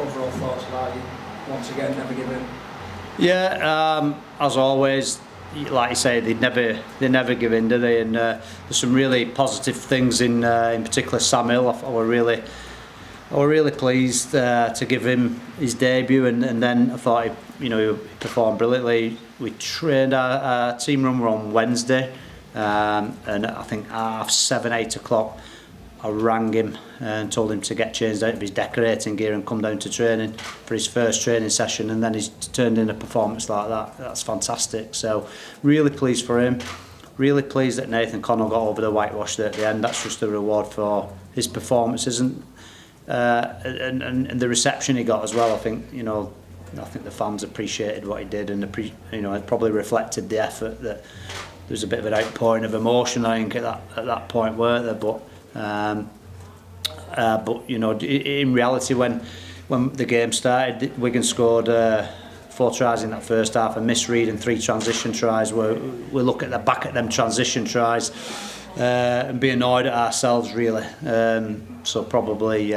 overall thoughts about you once again never giving? Yeah, as always, like you say, they never give in, do they? And there's some really positive things in particular Sam Hill. I were really pleased to give him his debut, and then I thought he performed brilliantly. We trained our team run on Wednesday, and I think 7:30, 8 o'clock. I rang him and told him to get changed out of his decorating gear and come down to training for his first training session, and then he's turned in a performance like that. That's fantastic. So really pleased for him. Really pleased that Nathan Connell got over the whitewash at the end. That's just a reward for his performances and the reception he got as well. I think the fans appreciated what he did, and it probably reflected the effort. That there was a bit of an outpouring of emotion, I think, at that point, weren't there? But in reality, when the game started, Wigan scored 4 tries in that first half, a misread and 3 transition tries. We look at the back at them transition tries and be annoyed at ourselves, really. So probably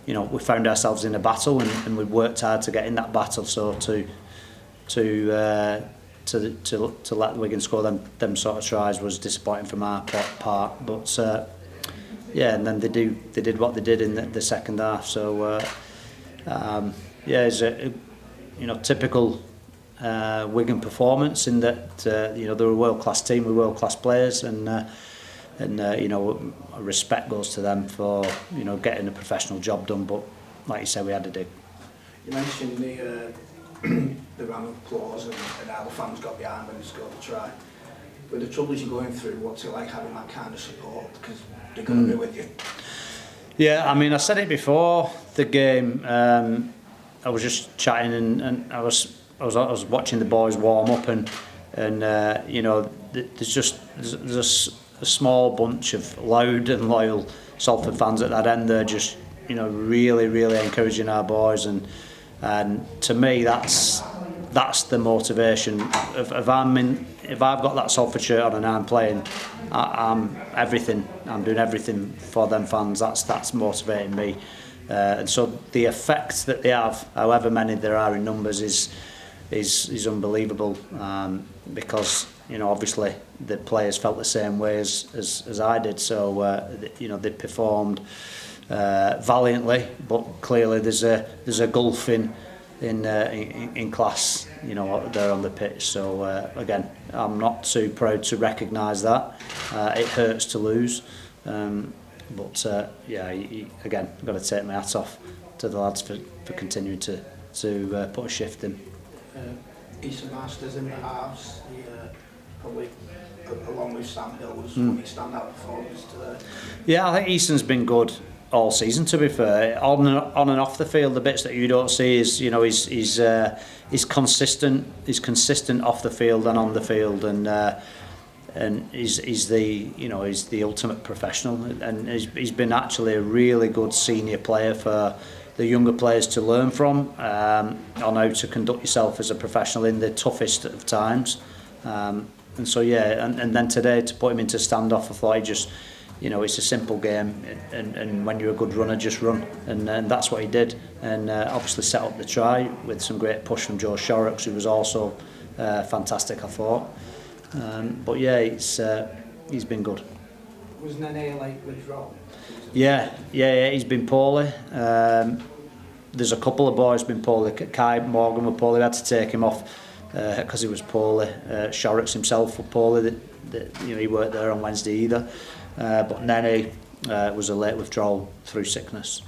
we found ourselves in a battle, and we worked hard to get in that battle. So to let Wigan score them sort of tries was disappointing from our part, but. And then they did what they did in the second half. So it's a typical Wigan performance in that they're a world-class team with world-class players, and respect goes to them for getting a professional job done. But like you said, we had to do. You mentioned the round of applause and how the fans got behind when you scored the try. With the troubles you're going through, what's it like having that kind of support? Because they're going to be with you. Yeah, I mean, I said it before the game. I was just chatting, and I was watching the boys warm up, and there's a small bunch of loud and loyal Salford fans at that end. They're just really encouraging our boys, and to me that's the motivation. If I've got that Salford shirt on and I'm playing, I'm doing everything for them fans. That's motivating me, and so the effect that they have, however many there are in numbers, is unbelievable. Because obviously the players felt the same way as I did. So they performed valiantly, but clearly there's a gulf in class, there on the pitch. So again, I'm not too proud to recognise that. It hurts to lose, but again, I've got to take my hat off to the lads for continuing to put a shift in. Easton Masters in the halves, probably along with Sam Hill, was one of your standout performers today. Yeah, I think Easton's been good all season, to be fair. On and off the field, the bits that you don't see is he's consistent. He's consistent off the field and on the field, and he's the ultimate professional, and he's been actually a really good senior player for the younger players to learn from on how to conduct yourself as a professional in the toughest of times. And so and then today to put him into standoff, I thought he just. It's a simple game, and when you're a good runner, just run, and that's what he did, and obviously set up the try with some great push from Joe Shorrocks, who was also fantastic, I thought. But he's been good. Was Nene like withdrawal? Yeah, he's been poorly. There's a couple of boys been poorly. Kai Morgan were poorly. We had to take him off because he was poorly. Shorrocks himself were poorly. He weren't there on Wednesday either. But Nene was a late withdrawal through sickness.